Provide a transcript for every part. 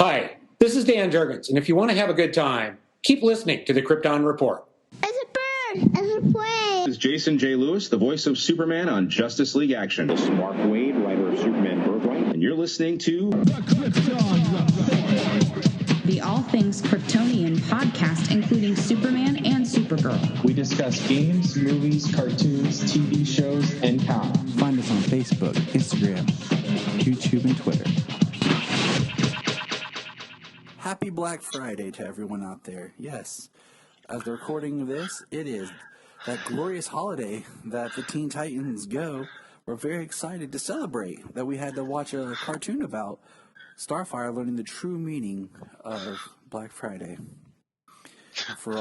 Hi, this is Dan Jurgens, and if you want to have a good time, keep listening to the Krypton Report. It's a bird. It's a plane. This is Jason J. Lewis, the voice of Superman on Justice League Action. This is Mark Wade, writer of Superman Birthright, and you're listening to The Krypton Report, the All Things Kryptonian podcast, including Superman and Supergirl. We discuss games, movies, cartoons, TV shows, and comics. Find us on Facebook, Instagram, YouTube, and Twitter. Happy Black Friday to everyone out there. Yes, as the recording of this, it is that glorious holiday that the Teen Titans Go. We're very excited to celebrate that we had to watch a cartoon about Starfire learning the true meaning of Black Friday. For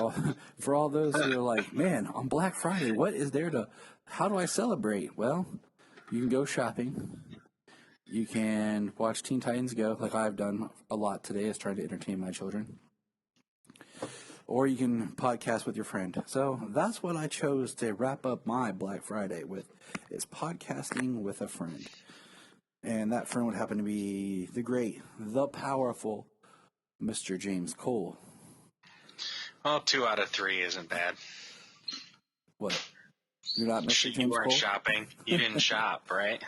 all those who are like, man, on Black Friday, what is there to, how do I celebrate? Well, you can go shopping. You can watch Teen Titans Go, like I've done a lot today, is trying to entertain my children. Or you can podcast with your friend. So that's what I chose to wrap up my Black Friday with, is podcasting with a friend. And that friend would happen to be the great, the powerful Mr. James Cole. Well, 2 out of 3 isn't bad. What? You're not Mr. James Cole? You weren't shopping. You didn't shop, right?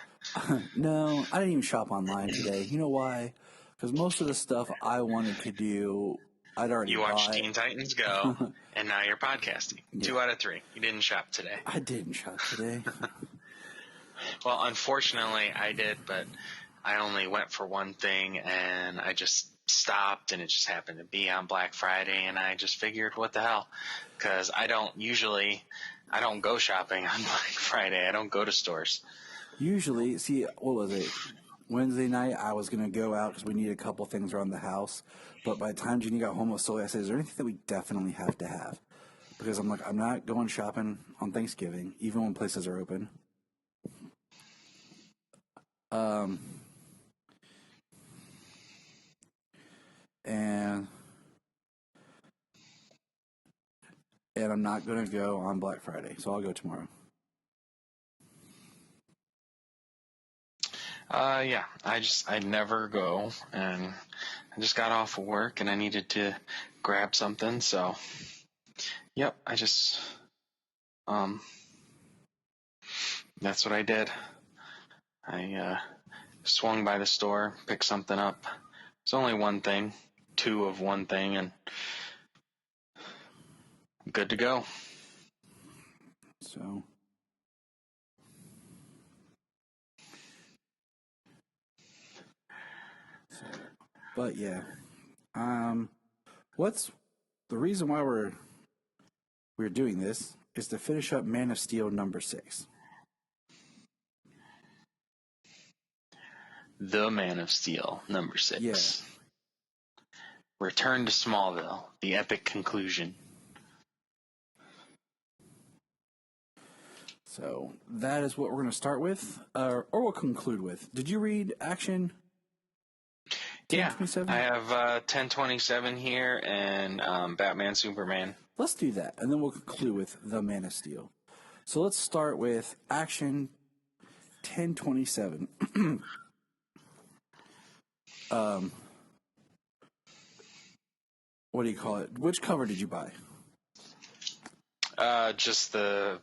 No, I didn't even shop online today. You know why? Because most of the stuff I wanted to do, I'd already bought. You watched Teen Titans Go, and now you're podcasting. Yeah. 2 out of 3. You didn't shop today. I didn't shop today. Well, unfortunately, I did, but I only went for one thing, and I just stopped, and it just happened to be on Black Friday, and I just figured, what the hell? Because I don't go shopping on Black Friday. I don't go to stores. Usually, see, what was it? Wednesday night, I was going to go out because we needed a couple things around the house. But by the time Jeannie got home with Sully, I said, is there anything that we definitely have to have? Because I'm like, I'm not going shopping on Thanksgiving, even when places are open. And I'm not going to go on Black Friday, so I'll go tomorrow. Yeah, I never go, and I just got off of work, and I needed to grab something, so, yep, I just, that's what I did. I, swung by the store, picked something up. It's only one thing, 2 of one thing, and good to go. So... But yeah, what's the reason why we're doing this is to finish up Man of Steel number 6. The Man of Steel number 6. Yeah. Return to Smallville, the epic conclusion. So that is what we're going to start with, or we'll conclude with. Did you read Action? Yeah, I have 1027 here and Batman, Superman. Let's do that, and then we'll conclude with The Man of Steel. So let's start with Action 1027. What do you call it? Which cover did you buy? Just the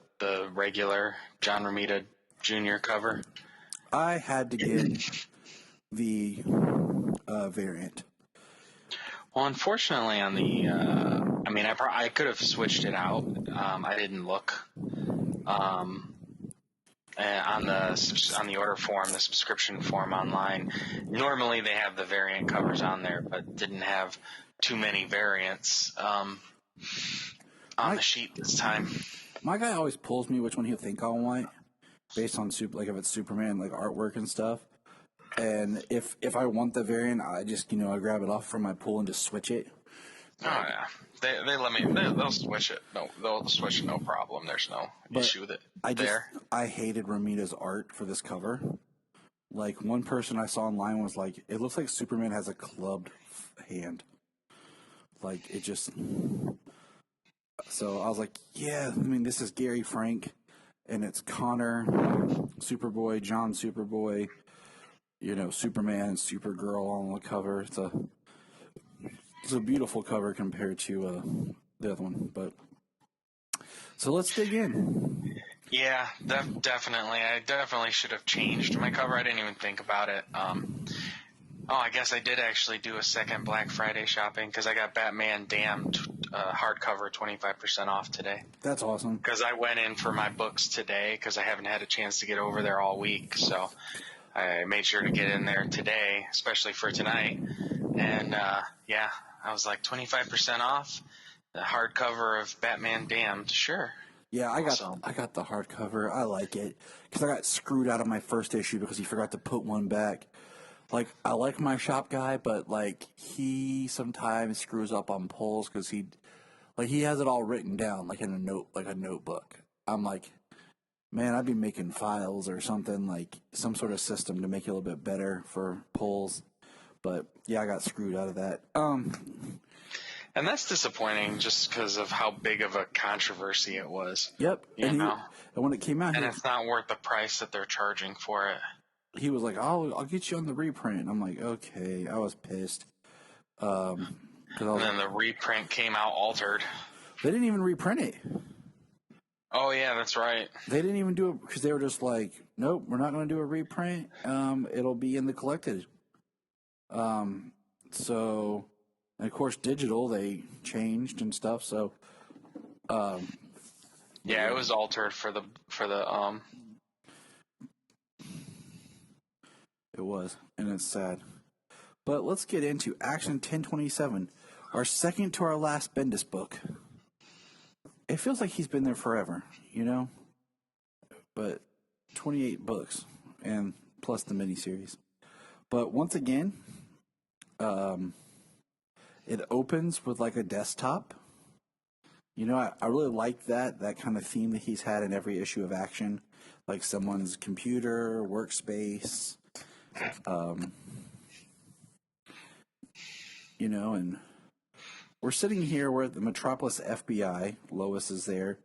regular John Romita Jr. cover. I had to get the variant. Well, unfortunately, on the, I could have switched it out. I didn't look. On the order form, the subscription form online, normally they have the variant covers on there, but didn't have too many variants on the sheet this time. My guy always pulls me which one he'll think I want, based on if it's Superman, like artwork and stuff. And if I want the variant, I just, I grab it off from my pool and just switch it. Oh, yeah. They let me, they'll switch it. No, they'll switch it, no problem. There's no issue with it I hated Romita's art for this cover. Like, one person I saw online was like, it looks like Superman has a clubbed hand. Like, it just... So I was like, yeah, this is Gary Frank, and it's Connor, Superboy, John Superboy, Superman, Supergirl on the cover. It's a beautiful cover compared to the other one. But so let's dig in. Yeah, definitely. I definitely should have changed my cover. I didn't even think about it. I guess I did actually do a second Black Friday shopping because I got Batman Damned hardcover 25% off today. That's awesome. Because I went in for my books today because I haven't had a chance to get over there all week. So I made sure to get in there today, especially for tonight. And I was like 25% off the hardcover of Batman Damned. Sure. Yeah, I got the hardcover. I like it because I got screwed out of my first issue because he forgot to put one back. Like, I like my shop guy, but like he sometimes screws up on pulls because he has it all written down like in a notebook. I'm like, man, I'd be making files or something, like some sort of system to make it a little bit better for pulls. But yeah, I got screwed out of that. And that's disappointing just because of how big of a controversy it was. Yep. And when it came out, it's not worth the price that they're charging for it. He was like, I'll get you on the reprint. I'm like, okay. I was pissed. And then the reprint came out altered. They didn't even reprint it. Oh, yeah, that's right. They didn't even do it because they were just like, nope, we're not going to do a reprint. It'll be in the collected. So, and of course, digital, they changed and stuff. So, yeah, it was altered for the. It was, and it's sad. But let's get into Action 1027, our second to our last Bendis book. It feels like he's been there forever, you know? But 28 books, and plus the miniseries. But once again, it opens with like a desktop. You know, I really like that kind of theme that he's had in every issue of Action. Like someone's computer, workspace, you know, and we're sitting here, we're at the Metropolis FBI. Lois is there.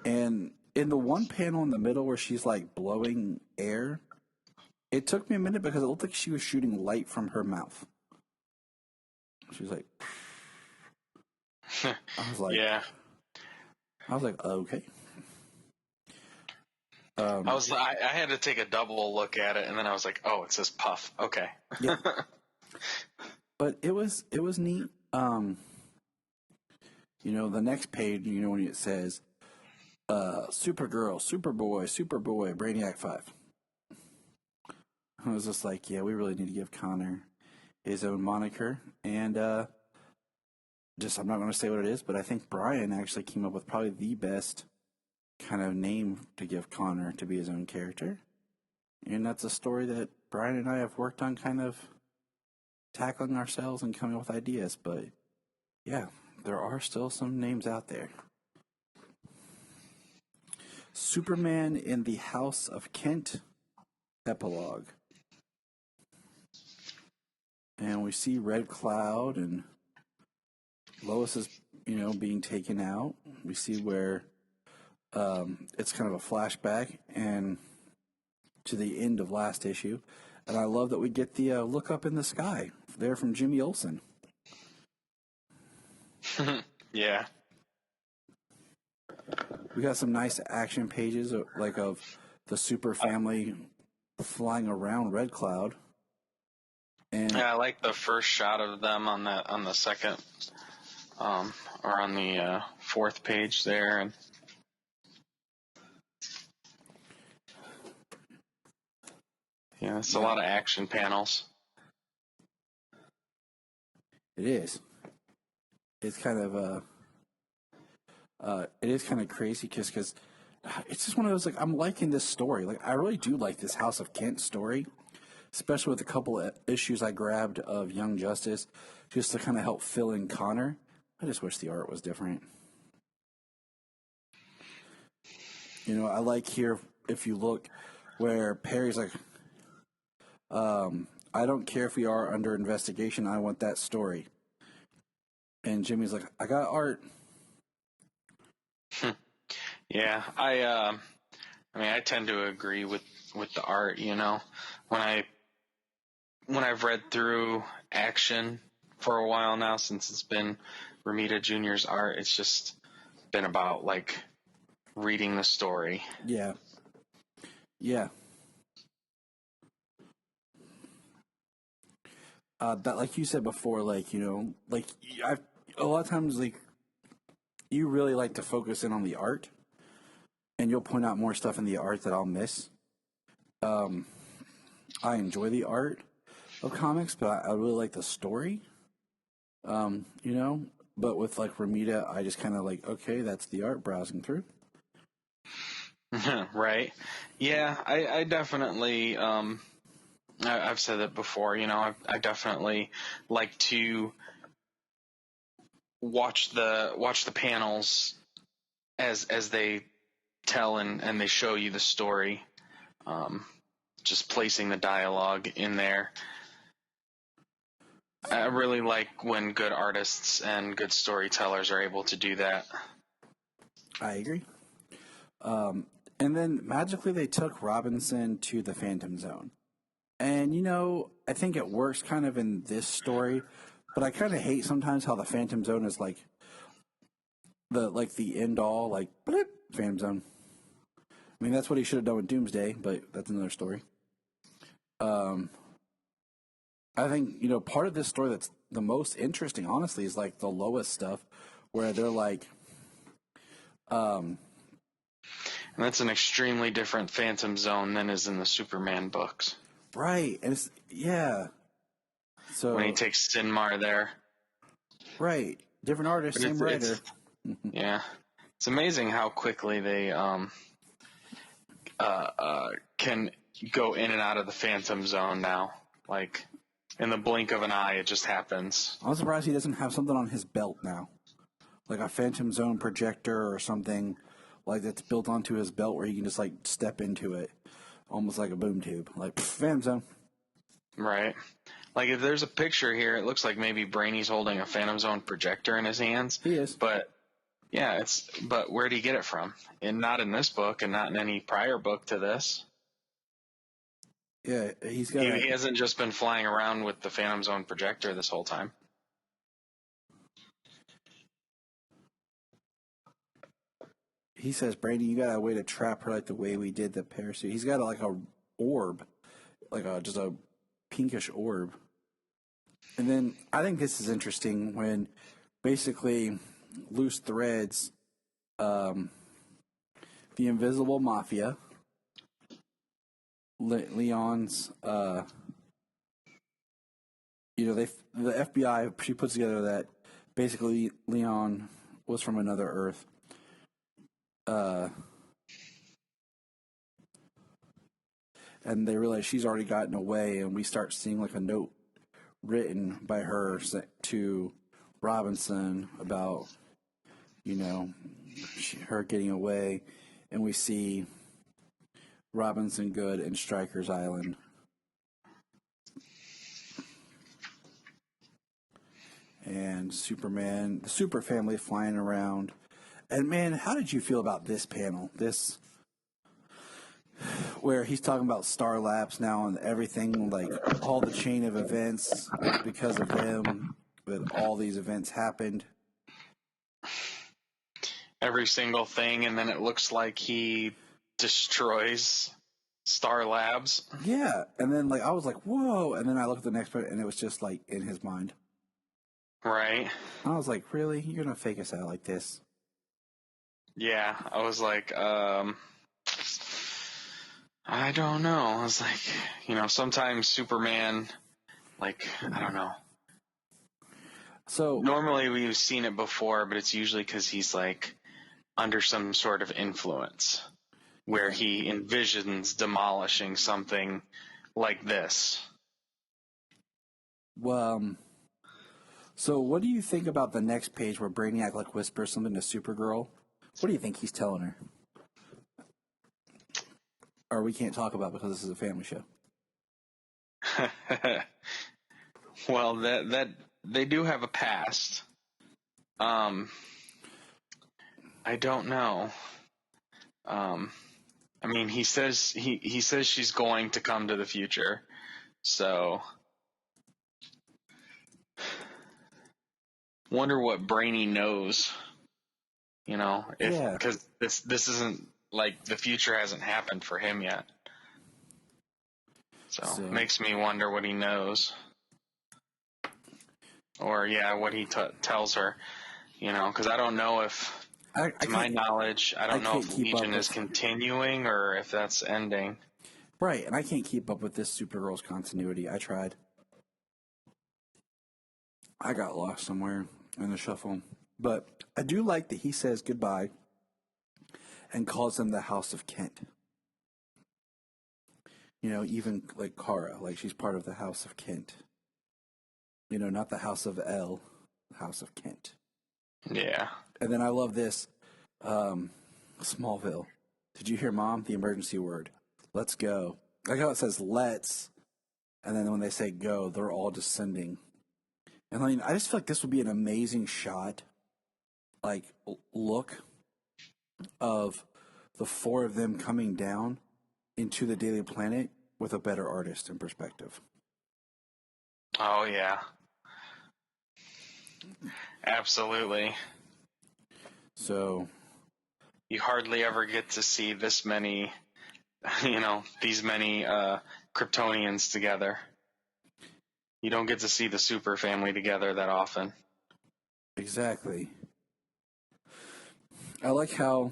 And in the one panel in the middle where she's like blowing air, it took me a minute because it looked like she was shooting light from her mouth. She was like, I was like, yeah. I was like, okay. I had to take a double look at it, and then I was like, oh, it says puff. Okay. Yeah. But it was neat. You know, the next page, you know, when it says, Supergirl, Superboy, Brainiac 5. I was just like, yeah, we really need to give Connor his own moniker. And I'm not going to say what it is, but I think Brian actually came up with probably the best kind of name to give Connor to be his own character. And that's a story that Brian and I have worked on kind of tackling ourselves and coming up with ideas. But yeah, there are still some names out there. Superman in the House of Kent epilogue. And we see Red Cloud and Lois is, you know, being taken out. We see where it's kind of a flashback and to the end of last issue. And I love that we get the look up in the sky there from Jimmy Olsen. Yeah. We got some nice action pages of the super family flying around Red Cloud. And yeah, I like the first shot of them on the second, or on the fourth page there, and yeah, it's a lot of action panels. It is. It's kind of it is kind of crazy because it's just one of those, like, I'm liking this story. Like, I really do like this House of Kent story, especially with a couple of issues I grabbed of Young Justice just to kind of help fill in Connor. I just wish the art was different. You know, I like here, if you look, where Perry's like, I don't care if we are under investigation, I want that story. And Jimmy's like, I got art. Yeah, I mean, I tend to agree with the art. You know, when I've read through Action for a while now, since it's been Romita Jr.'s art. It's just been about like reading the story. Yeah. Yeah. That, like you said before, like, you know, like a lot of times, like, you really like to focus in on the art, and you'll point out more stuff in the art that I'll miss. I enjoy the art of comics, but I really like the story. You know, but with like Ramita, I just kind of like, okay, that's the art, browsing through. Right. Yeah, I definitely, I've said it before, you know, I definitely like to watch the panels as they tell and they show you the story, just placing the dialogue in there. I really like when good artists and good storytellers are able to do that. I agree. And then magically they took Robinson to the Phantom Zone. And, you know, I think it works kind of in this story, but I kind of hate sometimes how the Phantom Zone is like the end all, like, blip, Phantom Zone. I mean, that's what he should have done with Doomsday, but that's another story. I think, you know, part of this story that's the most interesting, honestly, is like the lowest stuff where they're like, And that's an extremely different Phantom Zone than is in the Superman books. right, and it's, yeah. So When he takes Sinmar there. right, different artist, But same writer. Yeah. It's amazing how quickly they can go in and out of the Phantom Zone now. Like, in the blink of an eye, it just happens. I'm surprised he doesn't have something on his belt now, like a Phantom Zone projector or something like that's built onto his belt where he can just like step into it, almost like a boom tube, like Phantom Zone. Right. Like, if there's a picture here, it looks like maybe Brainy's holding a Phantom Zone projector in his hands. He is. But, yeah, but where'd he get it from? And not in this book, and not in any prior book to this. Yeah, he's got. He hasn't just been flying around with the Phantom Zone projector this whole time. He says, "Brady, you got a way to trap her like the way we did the parachute." He's got like a orb, like just a pinkish orb. And then I think this is interesting when basically loose threads, the Invisible Mafia, Leon's, you know, the FBI, she puts together that basically Leon was from another Earth. And they realize she's already gotten away, and we start seeing like a note written by her to Robinson about, you know, her getting away, and we see Robinson Good and Stryker's Island. And Superman, the Super Family flying around. And man, how did you feel about this panel? This, where he's talking about Star Labs now and everything, like all the chain of events because of him, that all these events happened. Every single thing, and then it looks like he destroys Star Labs. Yeah, and then like I was like, whoa, and then I looked at the next part, and it was just like in his mind. Right. I was like, really? You're gonna fake us out like this? Yeah, I was like, I don't know. I was like, you know, sometimes Superman, like, I don't know. So Normally we've seen it before, but it's usually because he's like under some sort of influence where he envisions demolishing something like this. So what do you think about the next page where Brainiac like whispers something to Supergirl? What do you think he's telling her? Or we can't talk about it because this is a family show. Well, that they do have a past. I don't know. I mean, he says he says she's going to come to the future, so wonder what Brainy knows. You know, because this isn't like the future hasn't happened for him yet. So makes me wonder what he knows, or what he tells her. You know, because I don't know if, to my knowledge, I don't know if Legion is continuing or if that's ending. Right, and I can't keep up with this Supergirl's continuity. I tried. I got lost somewhere in the shuffle. But I do like that he says goodbye and calls them the House of Kent. You know, even like Kara, like she's part of the House of Kent. You know, not the House of L, the House of Kent. Yeah. And then I love this. Smallville. Did you hear, Mom? The emergency word. Let's go. Like how it says let's, and then when they say go, they're all descending. And I mean, I just feel like this would be an amazing shot, like look of the four of them coming down into the Daily Planet with a better artist and perspective. Oh, yeah. Absolutely. So you hardly ever get to see this many, these many Kryptonians together. You don't get to see the super family together that often. Exactly. I like how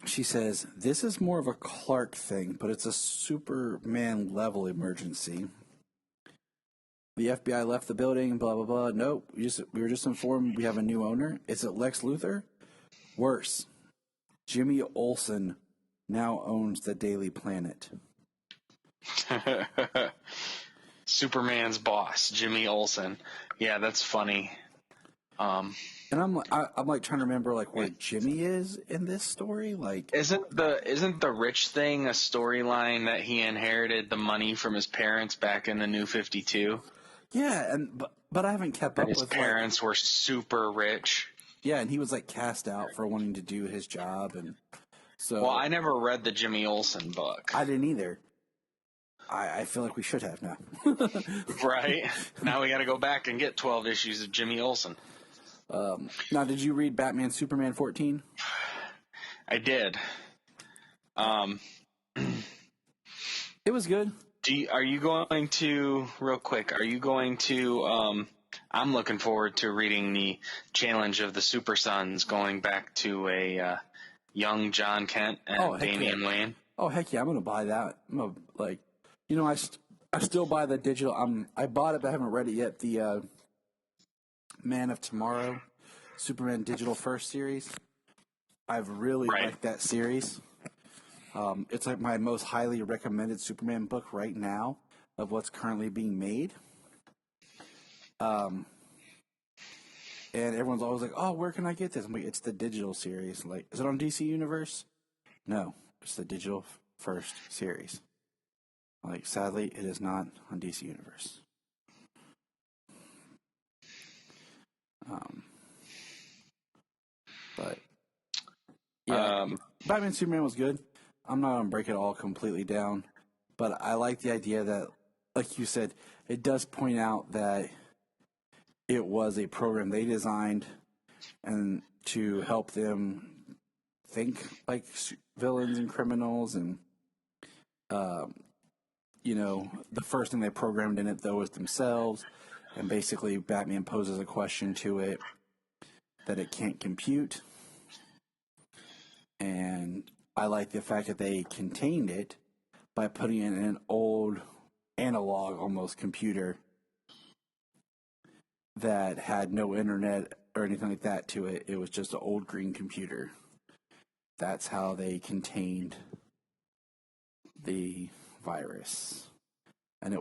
she says, this is more of a Clark thing, but it's a Superman level emergency. The FBI left the building, blah, blah, blah. Nope, we were just informed we have a new owner. Is it Lex Luthor? Worse. Jimmy Olsen now owns the Daily Planet. Superman's boss, Jimmy Olsen. Yeah, that's funny. And I'm like trying to remember like where Jimmy is in this story. Like, isn't the rich thing a storyline that he inherited the money from his parents back in the New 52? Yeah, but I haven't kept up with his parents were super rich. Yeah, and he was like cast out for wanting to do his job, and so. Well, I never read the Jimmy Olsen book. I didn't either. I feel like we should have now. Right? Now we got to go back and get 12 issues of Jimmy Olsen. Now, did you read Batman Superman 14? I did. It was good. Are you going to, real quick, I'm looking forward to reading the Challenge of the Super Sons, going back to a young John Kent and Damian Wayne. Oh, heck yeah, I'm going to buy that. I still buy the digital. I bought it, but I haven't read it yet. The Man of Tomorrow, Superman Digital First series. I've really liked that series. It's like my most highly recommended Superman book right now of what's currently being made. And everyone's always like, "Oh, where can I get this?" I'm like, "It's the digital series." Like, is it on DC Universe? No, it's the digital first series. Like, sadly, it is not on DC Universe. But yeah, Batman Superman was good. I'm not gonna break it all completely down, but I like the idea that, like you said, it does point out that it was a program they designed and to help them think like villains and criminals, and the first thing they programmed in it though was themselves, and basically Batman poses a question to it that it can't compute. And I like the fact that they contained it by putting it in an old analog almost computer that had no internet or anything like that to it. It was just an old green computer. That's how they contained the virus. And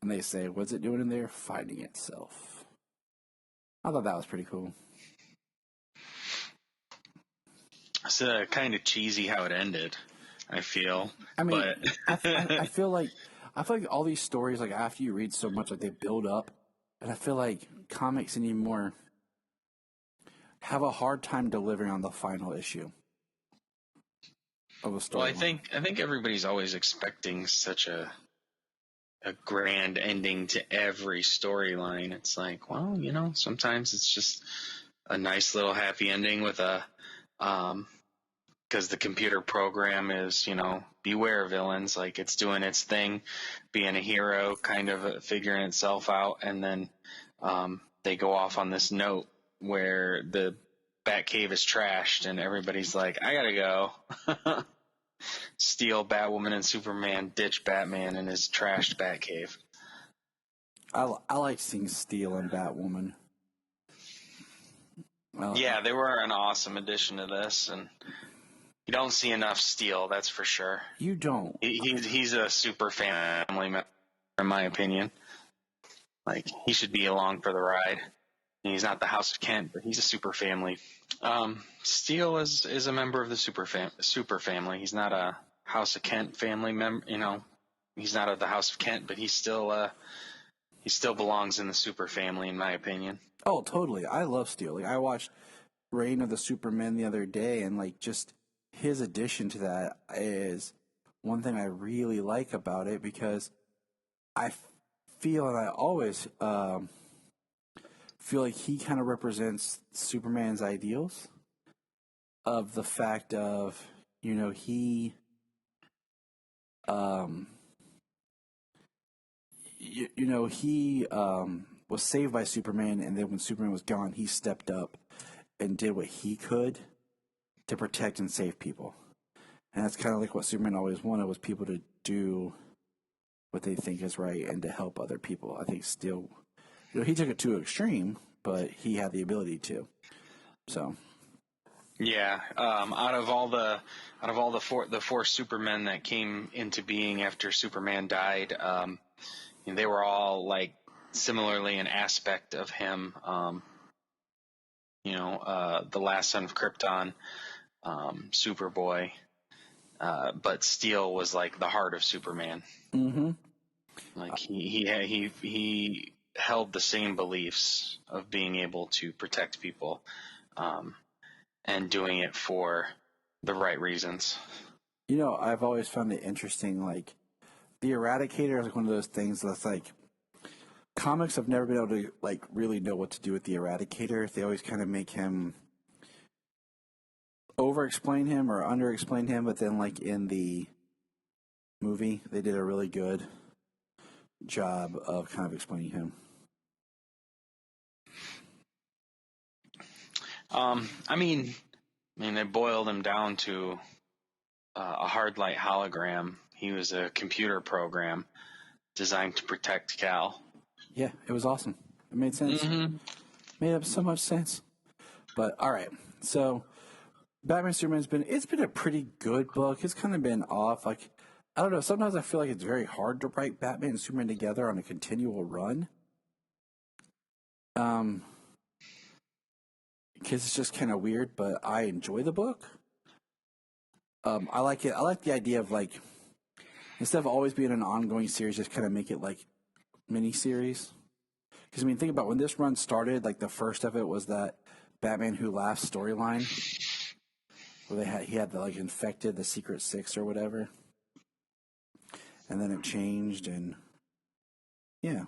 they say, what's it doing in there? Finding itself. I thought that was pretty cool. It's kind of cheesy how it ended, I feel. I mean, I feel like all these stories, like after you read so much, like they build up, and I feel like comics anymore have a hard time delivering on the final issue of a story. Well, I think everybody's always expecting such a a grand ending to every storyline. It's like, well, sometimes it's just a nice little happy ending with because the computer program is, beware villains, like it's doing its thing, being a hero, kind of figuring itself out, and then they go off on this note where the Batcave is trashed, and everybody's like, I gotta go. Steal Batwoman and Superman, ditch Batman in his trashed Batcave. I like seeing Steel and Batwoman. Yeah, they were an awesome addition to this, and you don't see enough Steel, that's for sure. You don't. He's a super family member, in my opinion. Like, he should be along for the ride. He's not the House of Kent, but he's a super family. Steel is a member of the super family. He's not a House of Kent family member. He's not of the House of Kent, but he still belongs in the super family, in my opinion. Oh, totally. I love Steel. Like, I watched Reign of the Supermen the other day, and like just his addition to that is one thing I really like about it, because I feel, and I always feel like he kind of represents Superman's ideals of the fact of, he he was saved by Superman, and then when Superman was gone, he stepped up and did what he could to protect and save people. And that's kind of like what Superman always wanted, was people to do what they think is right and to help other people. I think Steel, he took it to an extreme, but he had the ability to. So, yeah. Out of all the four Supermen that came into being after Superman died, they were all like similarly an aspect of him. The Last Son of Krypton, Superboy, but Steel was like the heart of Superman. mm-hmm. Like he held the same beliefs of being able to protect people, and doing it for the right reasons. I've always found it interesting. Like, the Eradicator is like one of those things that's like, comics have never been able to like really know what to do with the Eradicator. They always kind of make him over-explain him or under-explain him, but then like in the movie, they did a really good job of kind of explaining him. They boiled him down to a hard light hologram. He was a computer program designed to protect Cal. Yeah, it was awesome. It made sense. Mm-hmm. Made up so much sense. But all right, so Batman Superman's been a pretty good book. It's kind of been off. Like, I don't know. Sometimes I feel like it's very hard to write Batman and Superman together on a continual run. Because it's just kind of weird, but I enjoy the book. I like it. I like the idea of like, instead of always being an ongoing series, just kind of make it like mini-series. Because think about when this run started. Like, the first of it was that Batman Who Laughs storyline, where he had the like infected the Secret Six or whatever, and then it changed, and yeah.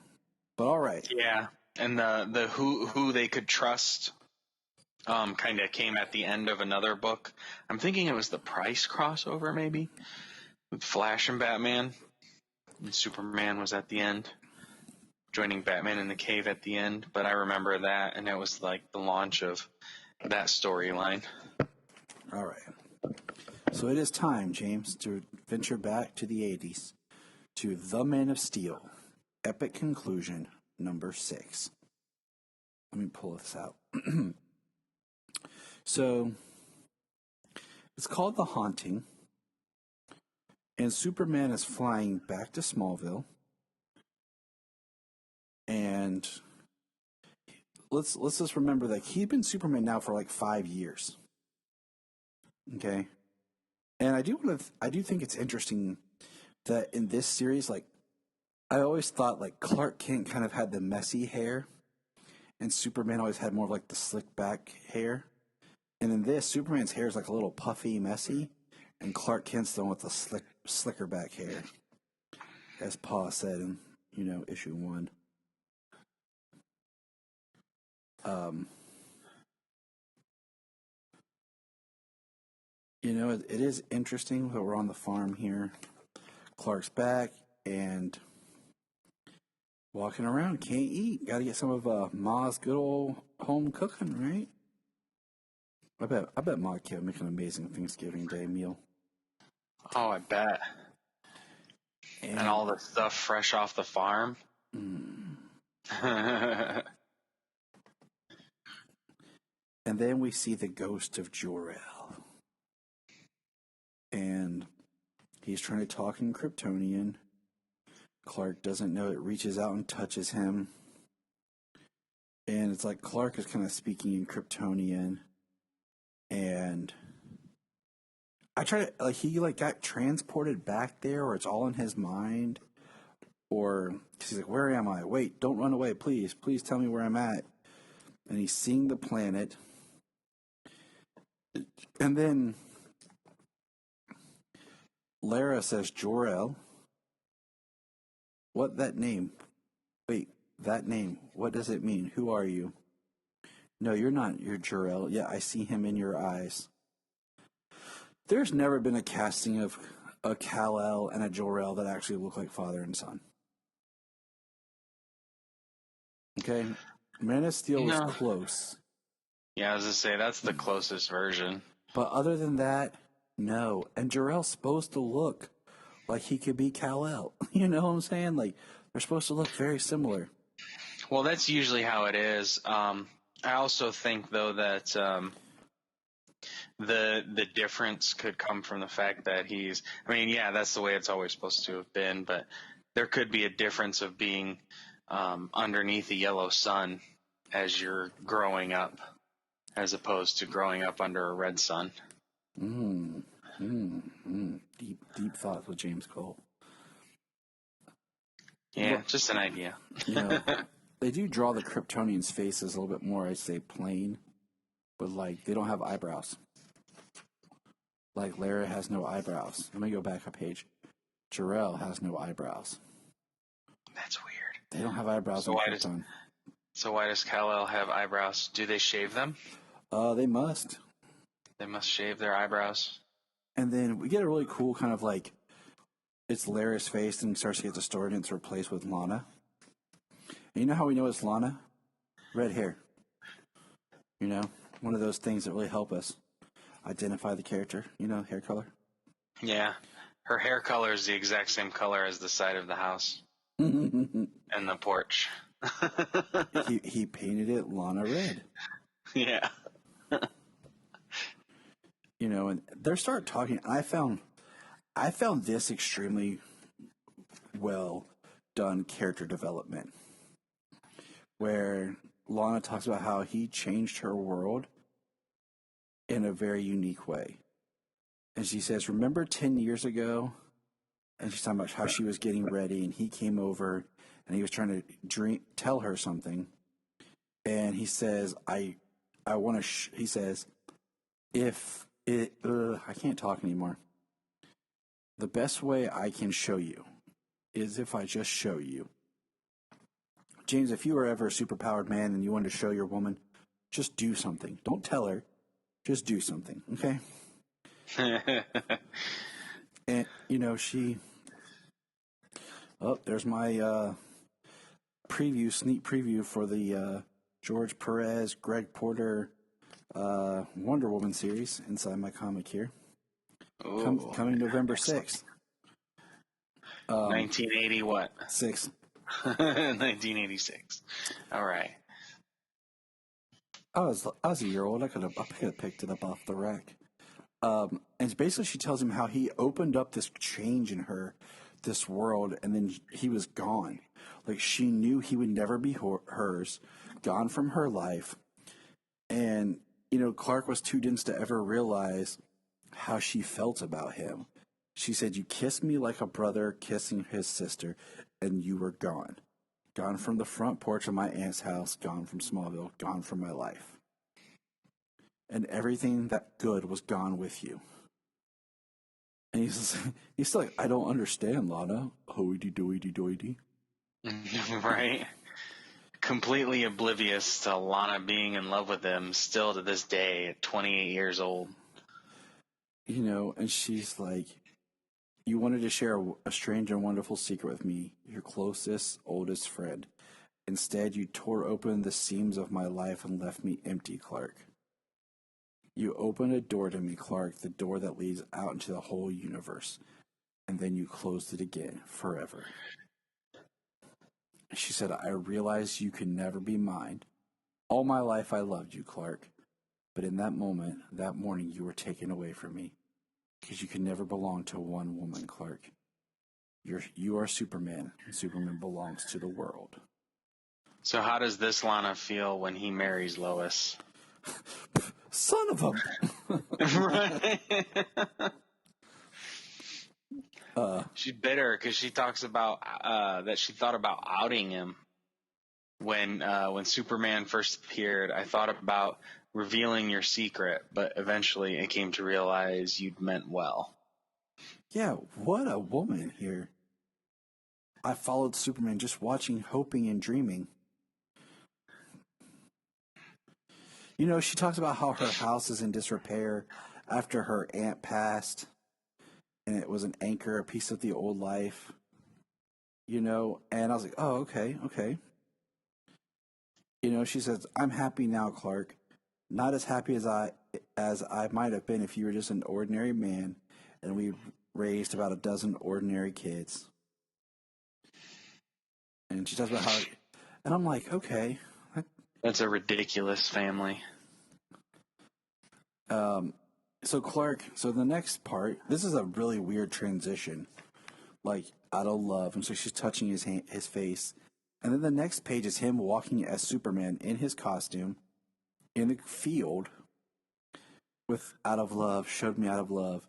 But all right. Yeah, and the who they could trust kind of came at the end of another book. I'm thinking it was the Price crossover, maybe, with Flash and Batman. And Superman was at the end, joining Batman in the cave at the end. But I remember that, and it was like the launch of that storyline. All right. So it is time, James, to venture back to the 80s, to The Man of Steel, Epic Conclusion, number 6. Let me pull this out. So, it's called The Haunting, and Superman is flying back to Smallville, and let's just remember that he'd been Superman now for like 5 years. Okay, and I do think it's interesting that in this series, like, I always thought like Clark Kent kind of had the messy hair, and Superman always had more of like the slick back hair. And in this, Superman's hair is like a little puffy, messy, and Clark Kent's the one with the slicker back hair. as Pa said in, issue 1. It is interesting that we're on the farm here. Clark's back and walking around, can't eat. Got to get some of Ma's good old home cooking, right? I bet Ma can make an amazing Thanksgiving Day meal. Oh, I bet. And all the stuff fresh off the farm. And then we see the ghost of Jor-El. And he's trying to talk in Kryptonian. Clark doesn't know it, reaches out and touches him. And it's like Clark is kind of speaking in Kryptonian. And I try to, he got transported back there, or it's all in his mind. Or, cause he's like, where am I? Wait, don't run away, please. Please tell me where I'm at. And he's seeing the planet. And then Lara says, Jor-El. What, that name? Wait, that name. What does it mean? Who are you? No, you're not. You're Jor-El. Yeah, I see him in your eyes. There's never been a casting of a Kal-El and a Jor-El that actually look like father and son. Okay? Man of Steel was close. Yeah, I was going to say, that's the closest version. But other than that, no. And Jor-El's supposed to look like he could be Kal-El. You know what I'm saying? Like, they're supposed to look very similar. Well, that's usually how it is. I also think, though, that the difference could come from the fact that that's the way it's always supposed to have been, but there could be a difference of being underneath a yellow sun as you're growing up, as opposed to growing up under a red sun. Deep thoughts with James Cole. Yeah, just an idea. They do draw the Kryptonians' faces a little bit more, I'd say, plain, but they don't have eyebrows. Like Lara has no eyebrows. Let me go back a page. Jor-El has no eyebrows. That's weird. They don't have eyebrows on Krypton. So why does Kal-El have eyebrows? Do they shave them? They must. They must shave their eyebrows. And then we get a really cool kind of it's Lara's face and starts to get distorted and it's replaced with Lana. And you know how we know it's Lana? Red hair. One of those things that really help us identify the character, hair color. Yeah. Her hair color is the exact same color as the side of the house and the porch. he painted it Lana red. Yeah. And they start talking. I found this extremely well done character development, where Lana talks about how he changed her world in a very unique way. And she says, remember 10 years ago? And she's talking about how she was getting ready and he came over and he was trying to tell her something. And he says, I want to, he says, if it, I can't talk anymore. The best way I can show you is if I just show you. James, if you were ever a superpowered man and you wanted to show your woman, just do something. Don't tell her. Just do something, okay? And, she... Oh, there's my sneak preview for the George Perez, Greg Porter Wonder Woman series inside my comic here. Coming November 6th. 1980 what? 6. 1986. All right. I was a year old. I could have picked it up off the rack. And basically she tells him how he opened up this change in her, this world, and then he was gone. Like, she knew he would never be hers, gone from her life. And, Clark was too dense to ever realize how she felt about him. She said, you kissed me like a brother kissing his sister, and you were gone. Gone from the front porch of my aunt's house, gone from Smallville, gone from my life. And everything that good was gone with you. And he's still like, I don't understand, Lana. Hoity doity doity. Right? Completely oblivious to Lana being in love with him still to this day at 28 years old. And she's like, you wanted to share a strange and wonderful secret with me, your closest, oldest friend. Instead, you tore open the seams of my life and left me empty, Clark. You opened a door to me, Clark, the door that leads out into the whole universe. And then you closed it again, forever. She said, I realized you could never be mine. All my life I loved you, Clark. But in that moment, that morning, you were taken away from me. Because you could never belong to one woman, Clark. You are Superman, and Superman belongs to the world. So how does this Lana feel when he marries Lois? Son of a... Right? She's bitter because she talks about that she thought about outing him when Superman first appeared. I thought about revealing your secret, but eventually I came to realize you'd meant well. Yeah, what a woman here. I followed Superman just watching, hoping, and dreaming. She talks about how her house is in disrepair after her aunt passed, and it was an anchor, a piece of the old life. And I was like, oh, okay. She says, I'm happy now, Clark. Not as happy as I might have been if you were just an ordinary man and we raised about a dozen ordinary kids. And she talks about how, and I'm like, okay. That's a ridiculous family. So the next part, this is a really weird transition, like out of love. And so she's touching his face. And then the next page is him walking as Superman in his costume in a field with out of love, showed me out of love.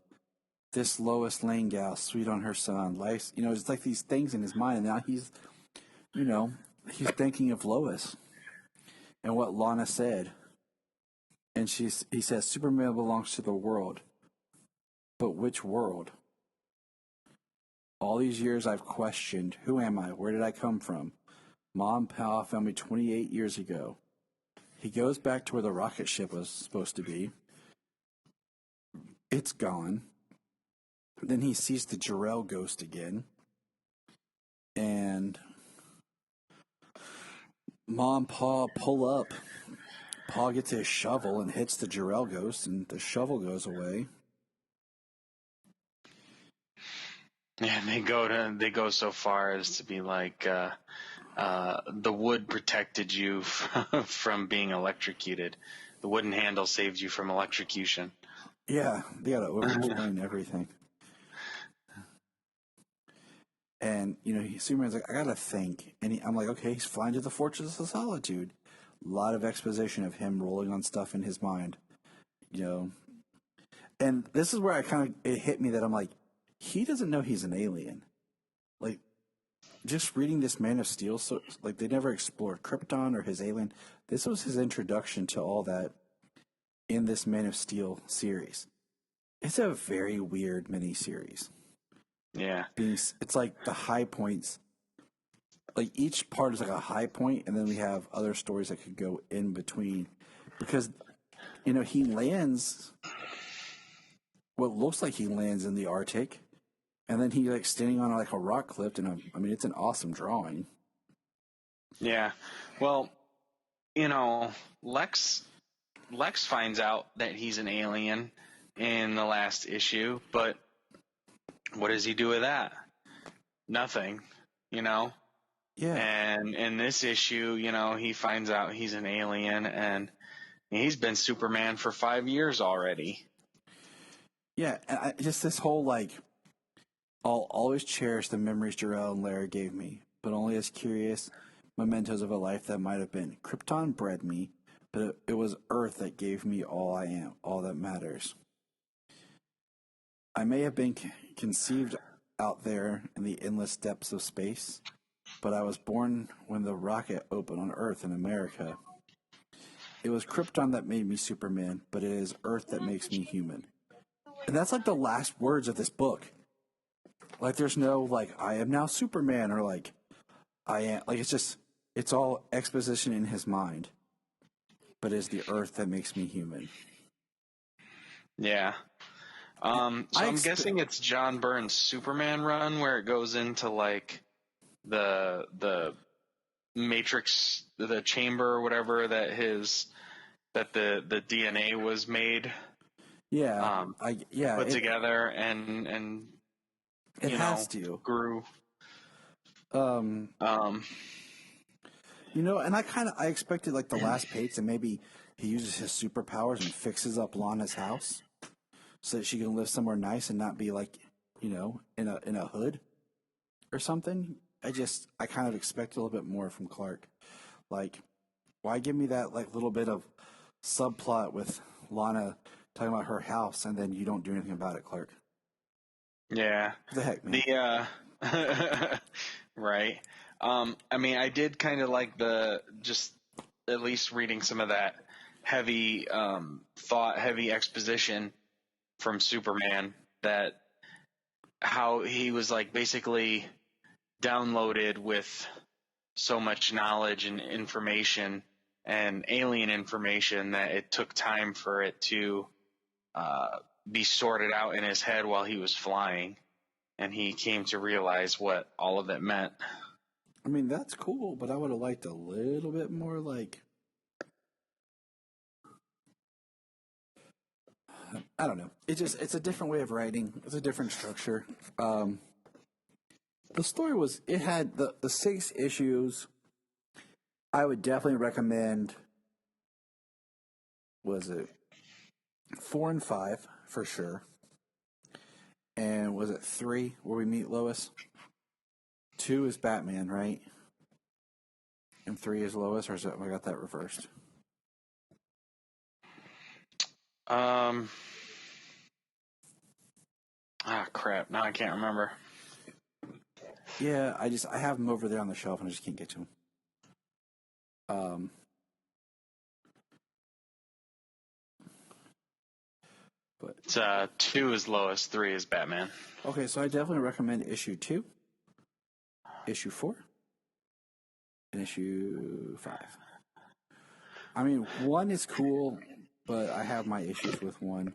This Lois Lane gal, sweet on her son. Life, it's like these things in his mind. And now he's thinking of Lois and what Lana said. And he says, Superman belongs to the world. But which world? All these years I've questioned, who am I? Where did I come from? Mom and Pa found me 28 years ago. He goes back to where the rocket ship was supposed to be. It's gone. Then he sees the Jor-El ghost again. And Mom and Pa pull up. Pa gets his shovel and hits the Jor-El ghost, and the shovel goes away. Yeah, they go so far as to be like, the wood protected you from being electrocuted. The wooden handle saved you from electrocution. Yeah, they gotta over-explain everything. And, Superman's like, I gotta think. And I'm like, okay, he's flying to the Fortress of Solitude. A lot of exposition of him rolling on stuff in his mind. And this is where it hit me that I'm like, he doesn't know he's an alien. Like, just reading this Man of Steel, so like they never explored Krypton or his alien. This was his introduction to all that in this Man of Steel series. It's a very weird miniseries. Yeah. It's like the high points. Like each part is like a high point, and then we have other stories that could go in between. Because, he lands what looks like he lands in the Arctic, and then he like standing on like a rock cliff, and it's an awesome drawing. Yeah. Well, Lex finds out that he's an alien in the last issue, but what does he do with that? Nothing, Yeah. And in this issue, he finds out he's an alien, and he's been Superman for 5 years already. Yeah, and just this whole like, I'll always cherish the memories Jor-El and Lara gave me, but only as curious mementos of a life that might have been. Krypton bred me, but it was Earth that gave me all I am, all that matters. I may have been conceived out there in the endless depths of space, but I was born when the rocket opened on Earth in America. It was Krypton that made me Superman, but it is Earth that makes me human. And that's like the last words of this book. Like, there's no, like, I am now Superman, or like, I am, like, it's all exposition in his mind. But it's the Earth that makes me human. Yeah. So I'm guessing it's John Byrnes' Superman run where it goes into like the Matrix, the chamber or whatever that the DNA was made. Yeah. Put together and it has to grew. And I expected like the last page that maybe he uses his superpowers and fixes up Lana's house so that she can live somewhere nice and not be like, in a hood or something. I kind of expected a little bit more from Clark. Like, why give me that like little bit of subplot with Lana talking about her house and then you don't do anything about it, Clark? Yeah. What the heck, man? Right. I mean, I did kind of like just at least reading some of that heavy thought, heavy exposition from Superman, that how he was like basically downloaded with so much knowledge and information and alien information that it took time for it to be sorted out in his head while he was flying. And he came to realize what all of it meant. I mean, that's cool, but I would have liked a little bit more like, I don't know. It's a different way of writing. It's a different structure. The story it had the 6 issues. I would definitely recommend, was it 4 and 5 for sure? And was it 3 where we meet Lois? 2 is Batman, right? And 3 is Lois, or I got that reversed? Crap. Now I can't remember. Yeah, I have them over there on the shelf and I just can't get to them. But it's 2 is Lois, 3 is Batman. Okay, so I definitely recommend issue 2, issue 4, and issue 5. I mean, 1 is cool, but I have my issues with 1.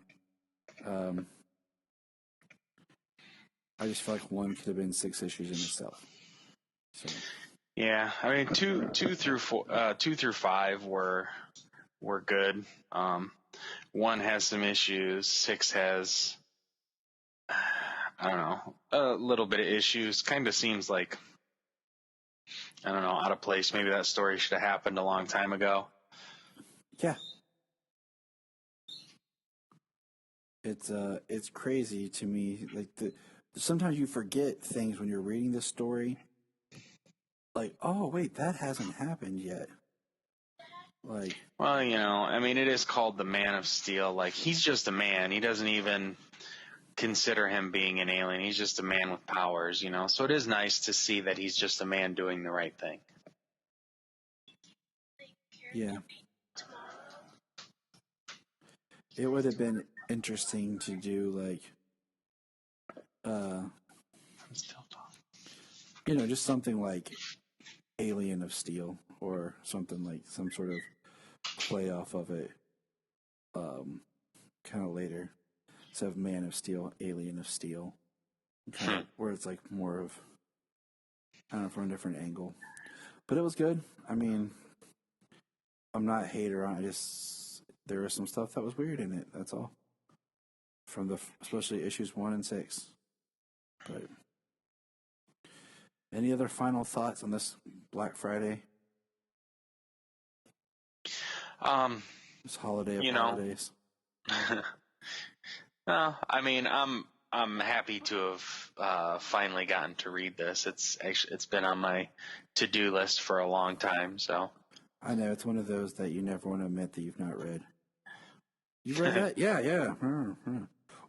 I just feel like 1 could have been 6 issues in itself. So. Yeah, I mean, 2 through 5 were good. 1 has some issues. 6 has, I don't know, a little bit of issues. Kind of seems like, I don't know, out of place. Maybe that story should have happened a long time ago. Yeah. It's crazy to me. Like sometimes you forget things when you're reading this story. Like, oh wait, that hasn't happened yet. Like, well, I mean, it is called the Man of Steel. Like, he's just a man. He doesn't even consider him being an alien. He's just a man with powers, So it is nice to see that he's just a man doing the right thing. Yeah. It would have been interesting to do like, just something like Alien of Steel or something like some sort of play off of it, kind of later. Instead of Man of Steel, Alien of Steel, kind of where it's like more of, I don't know, from a different angle. But it was good. I mean, I'm not a hater on it. There was some stuff that was weird in it. That's all. From especially issues 1 and 6. But any other final thoughts on this Black Friday? This holiday of holidays. No, I mean, I'm happy to have finally gotten to read this. It's been on my to-do list for a long time. So I know it's one of those that you never want to admit that you've not read. You read that? Yeah.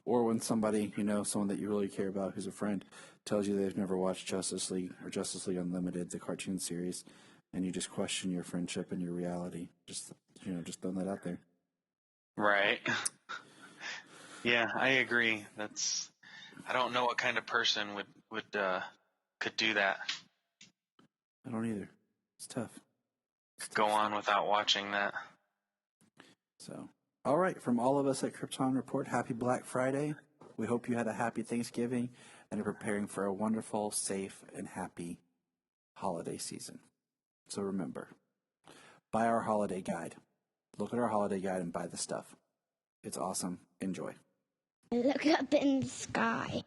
Or when somebody, someone that you really care about who's a friend, tells you they've never watched Justice League or Justice League Unlimited, the cartoon series, and you just question your friendship and your reality. Just throwing that out there. Right. Yeah, I agree. I don't know what kind of person could do that. I don't either. It's tough. Go on without watching that. So, all right, from all of us at Krypton Report, happy Black Friday. We hope you had a happy Thanksgiving and are preparing for a wonderful, safe, and happy holiday season. So remember, buy our holiday guide. Look at our holiday guide and buy the stuff. It's awesome. Enjoy. Look up in the sky.